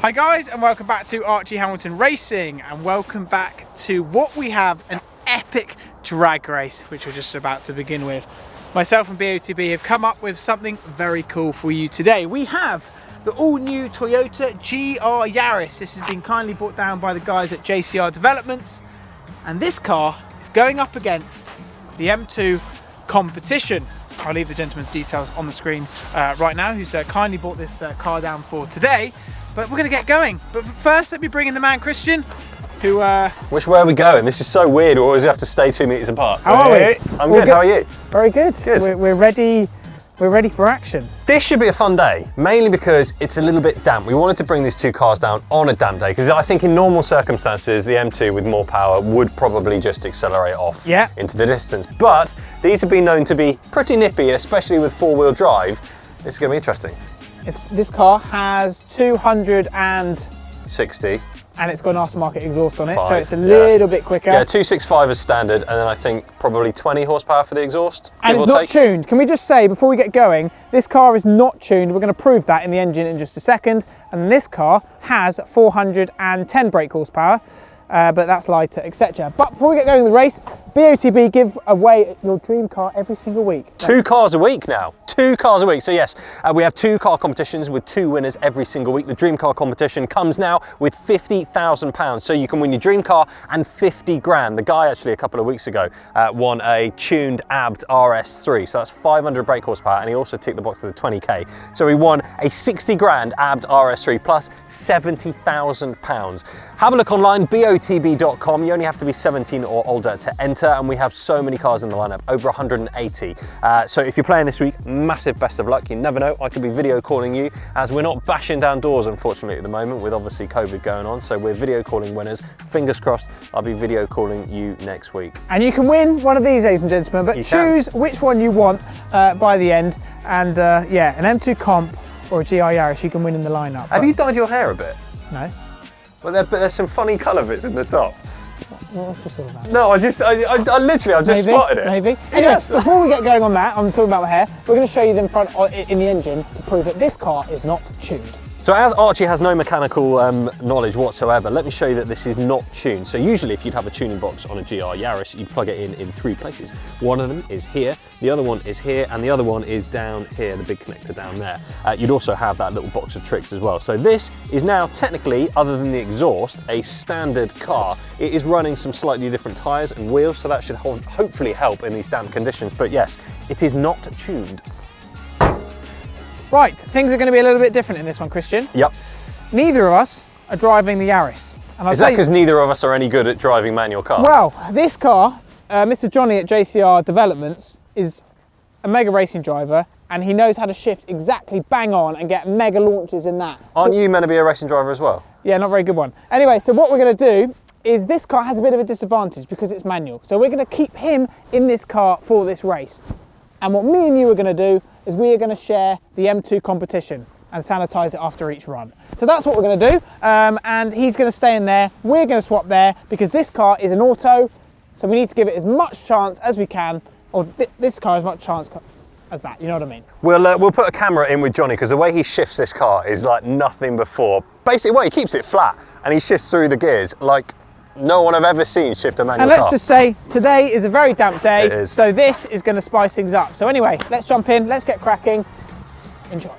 Hi guys, and welcome back to Archie Hamilton Racing, and welcome back to what we have, an epic drag race, which we're just about to begin with. Myself and BOTB have come up with something very cool for you today. We have the all-new Toyota GR Yaris. This has been kindly brought down by the guys at JCR Developments, and this car is going up against the M2 Competition. I'll leave the gentleman's details on the screen right now, who's kindly brought this car down for today. But we're going to get going. But first, let me bring in the man, Christian, who... Which way are we going? This is so weird, or does it have to stay 2 meters apart? How are we? I'm good, how are you? Very good. Good. We're ready for action. This should be a fun day, mainly because it's a little bit damp. We wanted to bring these two cars down on a damp day, because I think in normal circumstances, the M2 with more power would probably just accelerate off into the distance. But these have been known to be pretty nippy, especially with four-wheel drive. This is going to be interesting. This car has 260, and it's got an aftermarket exhaust on it, so it's a little bit quicker. Yeah, 265 is standard, and then I think probably 20 horsepower for the exhaust. And it's not tuned. Can we just say, before we get going, this car is not tuned. We're going to prove that in the engine in just a second. And this car has 410 brake horsepower, but that's lighter, etc. But before we get going in the race, BOTB give away your dream car every single week. 2 cars a week now. 2 cars a week. So yes, we have 2 car competitions with 2 winners every single week. The dream car competition comes now with £50,000. So you can win your dream car and 50 grand. The guy actually a couple of weeks ago won a tuned ABD RS3. So that's 500 brake horsepower, and he also ticked the box to the 20K. So he won a 60 grand ABD RS3 plus £70,000. Have a look online, BOTB.com. You only have to be 17 or older to enter, and we have so many cars in the lineup, over 180. So if you're playing this week, massive best of luck. You never know, I could be video calling you, as we're not bashing down doors unfortunately at the moment, with obviously COVID going on. So we're video calling winners. Fingers crossed, I'll be video calling you next week. And you can win one of these, ladies and gentlemen, but choose which one you want by the end. And yeah, an M2 Comp or a GR Yaris you can win in the lineup. Have you dyed your hair a bit? No. Well, there's some funny colour bits in the top. What's this all about? No, I literally, I've just spotted it. Maybe. Anyway, before we get going on that, I'm talking about the hair, we're going to show you them front in the engine to prove that this car is not tuned. So as Archie has no mechanical knowledge whatsoever, let me show you that this is not tuned. So usually if you'd have a tuning box on a GR Yaris, you'd plug it in 3 places. One of them is here, the other one is here, and the other one is down here, the big connector down there. You'd also have that little box of tricks as well. So this is now technically, other than the exhaust, a standard car. It is running some slightly different tyres and wheels, so that should hopefully help in these damp conditions. But yes, it is not tuned. Right, things are going to be a little bit different in this one, Christian. Yep. Neither of us are driving the Yaris. And is that because neither of us are any good at driving manual cars? Well, this car, Mr. Johnny at JCR Developments is a mega racing driver, and he knows how to shift exactly bang on and get mega launches in that. Aren't you meant to be a racing driver as well? Yeah, not a very good one. Anyway, so what we're going to do is this car has a bit of a disadvantage because it's manual. So we're going to keep him in this car for this race. And what me and you are going to do is we are going to share the M2 Competition and sanitize it after each run. So that's what we're going to do, and he's going to stay in there, we're going to swap there, because this car is an auto, so we need to give it as much chance as we can, or this car as much chance as that, you know what I mean? We'll put a camera in with Johnny, because the way he shifts this car is like nothing before. Basically, well, he keeps it flat, and he shifts through the gears like no one I've ever seen shift a manual car. And let's just say, today is a very damp day, so this is going to spice things up. So anyway, let's jump in, let's get cracking. Enjoy.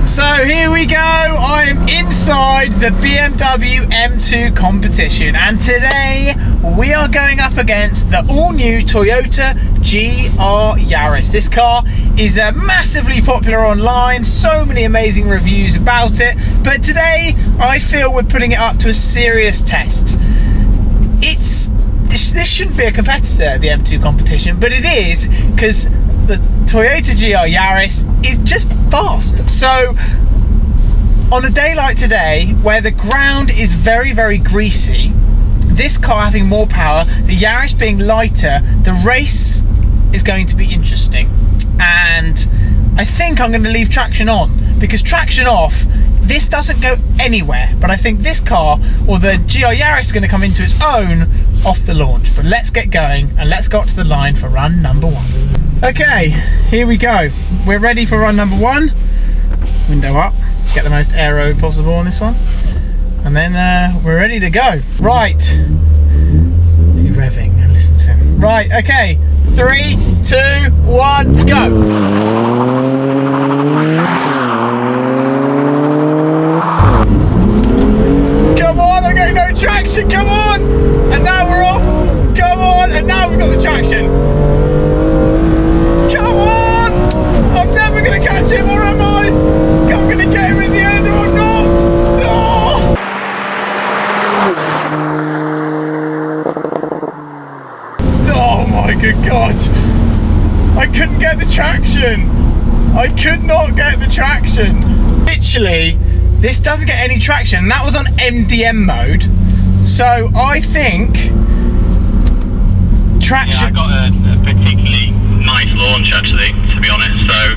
So here we go, I am inside the BMW M2 Competition, and today we are going up against the all-new Toyota GR Yaris. This car is massively popular online, so many amazing reviews about it, but today I feel we're putting it up to a serious test. This shouldn't be a competitor at the M2 Competition, but it is, because the Toyota GR Yaris is just fast. So on a day like today, where the ground is very, very greasy, this car having more power, the Yaris being lighter, the race is going to be interesting. And I think I'm going to leave traction on, because traction off, this doesn't go anywhere. But I think this car, or the GR Yaris, is going to come into its own off the launch. But let's get going and let's go up to the line for run number 1. Okay, here we go. We're ready for run number 1. Window up, get the most aero possible on this one. And then we're ready to go. Right, he's revving, listen to him. Right, okay, 3, 2, 1, go. Come on, I'm getting no traction, come on! And now we're off, come on, and now we've got the traction. Come on! I'm never gonna catch him, or am I? I'm gonna get him in the end, or I'm not! Oh! Oh my good God! I couldn't get the traction! I could not get the traction! Literally, this doesn't get any traction, and that was on MDM mode. So I think traction. Yeah, I got a particularly nice launch actually, to be honest. So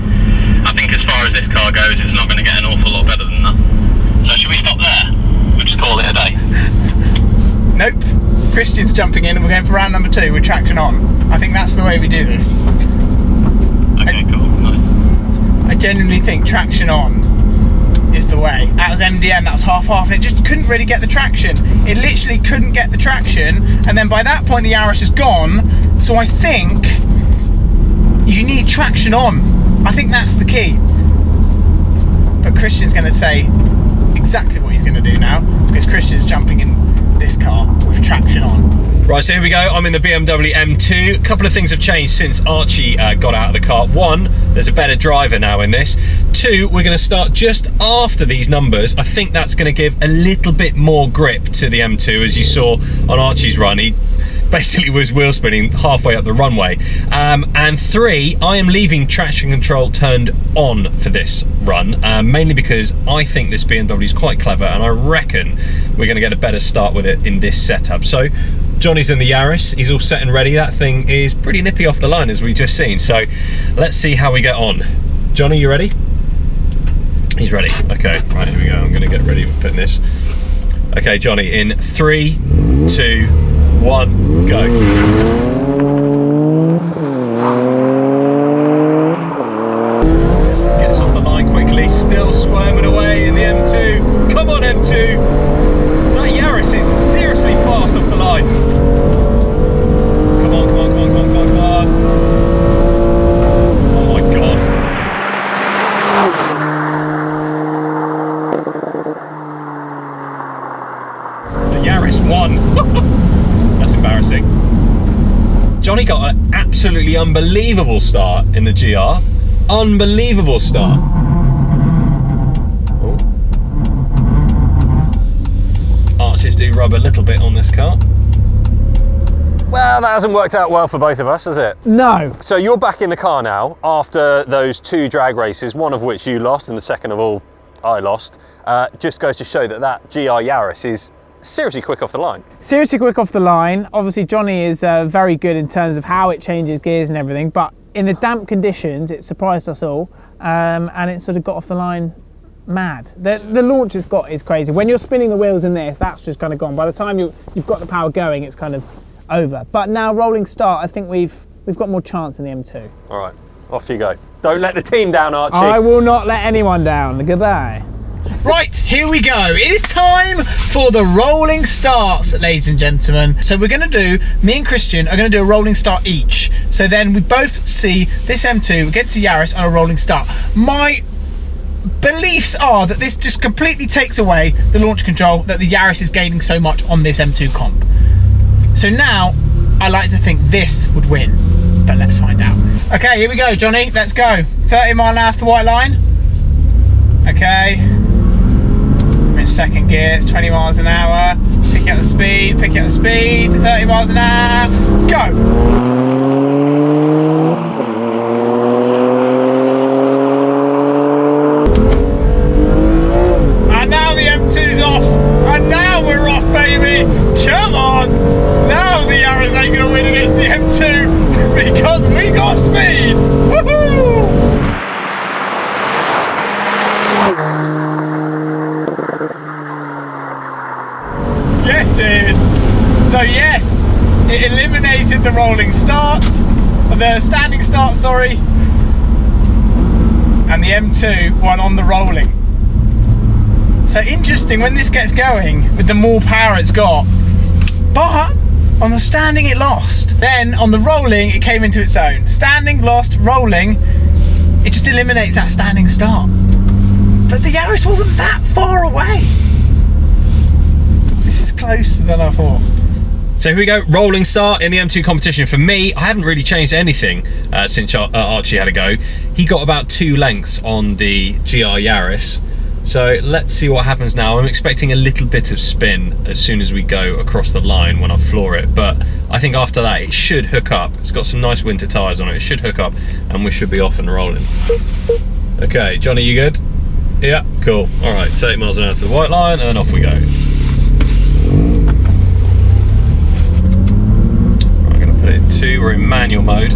I think as far as this car goes, it's not going to get an awful lot better than that. So should we stop there? We'll just call it a day. Nope. Christian's jumping in and we're going for round number 2 with traction on. I think that's the way we do this. Okay, cool. Nice. I genuinely think traction on is the way. That was MDM, that was half-half, and it just couldn't really get the traction. It literally couldn't get the traction, and then by that point the Yaris is gone, so I think you need traction on. I think that's the key. But Christian's going to say exactly what he's going to do now, because Christian's jumping in this car with traction on. Right, so here we go. I'm in the BMW M2. A couple of things have changed since Archie got out of the car. 1, there's a better driver now in this. 2, we're going to start just after these numbers. I think that's going to give a little bit more grip to the M2, as you saw on Archie's run. He basically was wheel spinning halfway up the runway. And 3, I am leaving traction control turned on for this run, mainly because I think this BMW is quite clever, and I reckon we're going to get a better start with it in this setup. So Johnny's in the Yaris, he's all set and ready. That thing is pretty nippy off the line, as we just seen. So let's see how we get on. Johnny, you ready? He's ready. Okay, right, here we go. I'm going to get ready with putting this. Okay, Johnny, in 3, 2, 1, go. Gets off the line quickly, still squirming away in the M2. Come on, M2. That Yaris is seriously fast off the line. Come on, come on, come on, come on, come on, come on. Oh my God. The Yaris won. That's embarrassing. Johnny got an absolutely unbelievable start in the GR. Unbelievable start. Oh. Arches do rub a little bit on this car. Well, that hasn't worked out well for both of us, has it? No. So you're back in the car now after those 2 drag races, one of which you lost and the second of all I lost. Just goes to show that that GR Yaris is seriously quick off the line. Seriously quick off the line. Obviously Johnny is very good in terms of how it changes gears and everything, but in the damp conditions it surprised us all, and it sort of got off the line mad. The launch it's got is crazy. When you're spinning the wheels in this, that's just kind of gone. By the time you've got the power going, it's kind of over. But now rolling start, I think we've got more chance in the M2. All right, off you go. Don't let the team down, Archie. I will not let anyone down. Goodbye. Right, here we go. It is time for the rolling starts, ladies and gentlemen. So we're going to do, me and Christian are going to do a rolling start each. So then we both see this M2 against the Yaris on a rolling start. My beliefs are that this just completely takes away the launch control that the Yaris is gaining so much on this M2 comp. So now, I like to think this would win, but let's find out. Okay, here we go, Johnny, let's go. 30 mile an hour to the white line. Okay. I'm in second gear, it's 20 miles an hour. Pick out the speed, 30 miles an hour, go! And now the M2's off, and now we're off, baby! Come on! because we got speed. Woohoo! Get in. So yes, it eliminated the rolling start, or the standing start, sorry, and the M2 won on the rolling. So interesting when this gets going with the more power it's got, but on the standing it lost. Then on the rolling it came into its own. Standing lost, rolling, it just eliminates that standing start. But the Yaris wasn't that far away. This is closer than I thought. So here we go, rolling start in the M2 competition. For me, I haven't really changed anything since Archie had a go. He got about 2 lengths on the GR Yaris. So let's see what happens now. I'm expecting a little bit of spin as soon as we go across the line when I floor it, but I think after that it should hook up. It's got some nice winter tyres on it. It should hook up and we should be off and rolling. Okay, Johnny, you good? Yeah, cool. All right, 30 miles an hour to the white line and then off we go. I'm gonna put it in 2, we're in manual mode.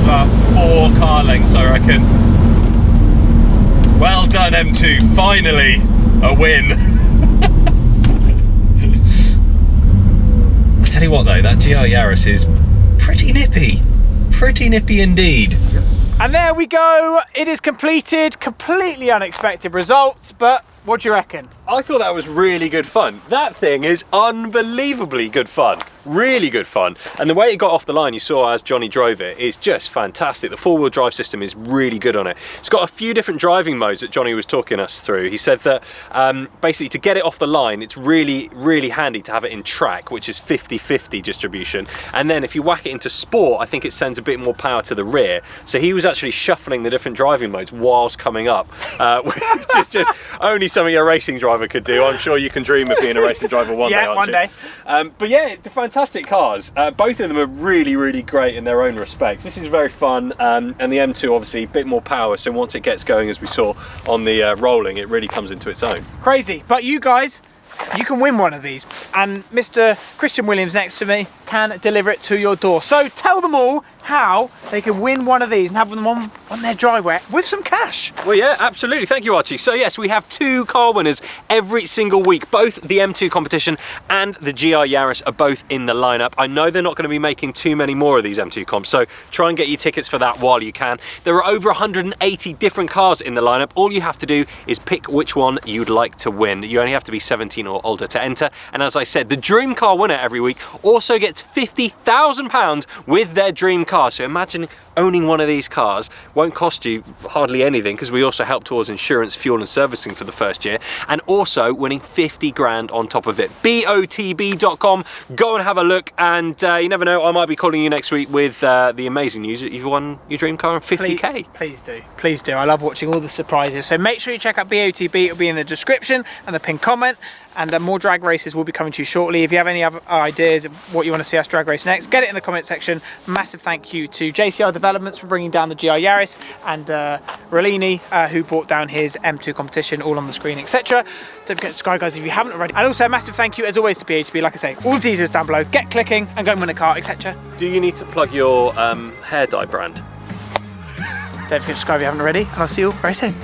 About 4 car lengths, I reckon. Well done, M2, finally a win. I tell you what though, that GR Yaris is pretty nippy indeed. And there we go, it is completed. Completely unexpected results, but what do you reckon? I thought that was really good fun. That thing is unbelievably good fun. Really good fun. And the way it got off the line, you saw as Johnny drove it, is just fantastic. The 4-wheel drive system is really good on it. It's got a few different driving modes that Johnny was talking us through. He said that basically to get it off the line, it's really, really handy to have it in track, which is 50-50 distribution. And then if you whack it into sport, I think it sends a bit more power to the rear. So he was actually shuffling the different driving modes whilst coming up, which is just only something a racing driver could do. I'm sure you can dream of being a racing driver one day, aren't one you? day. But yeah, the fantastic cars. Both of them are really, really great in their own respects. This is very fun, and the M2 obviously a bit more power, so once it gets going, as we saw on the rolling, it really comes into its own. Crazy, but you guys, you can win one of these, and Mr. Christian Williams next to me can deliver it to your door. So tell them all how they can win one of these and have them on their driveway with some cash. Well, yeah, absolutely. Thank you, Archie. So yes, we have 2 car winners every single week. Both the M2 competition and the GR Yaris are both in the lineup. I know they're not going to be making too many more of these M2 comps, so try and get your tickets for that while you can. There are over 180 different cars in the lineup. All you have to do is pick which one you'd like to win. You only have to be 17 or older to enter. And as I said, the dream car winner every week also gets £50,000 with their dream car. So imagine owning one of these cars. Won't cost you hardly anything because we also help towards insurance, fuel and servicing for the first year, and also winning 50 grand on top of it. BOTB.com, go and have a look, and you never know, I might be calling you next week with the amazing news that you've won your dream car and 50k. Please do. I love watching all the surprises, so make sure you check out BOTB. It'll be in the description and the pinned comment, and more drag races will be coming to you shortly. If you have any other ideas of what you want to see us drag race next, get it in the comment section. Massive thank you to JCR Developments for bringing down the GR Yaris, and Rolini who brought down his M2 competition, all on the screen, etc. Don't forget to subscribe, guys, if you haven't already. And also a massive thank you as always to BOTB. Like I say, all the details down below. Get clicking and go and win a car, etc. Do you need to plug your hair dye brand? Don't forget to subscribe if you haven't already, and I'll see you all very soon.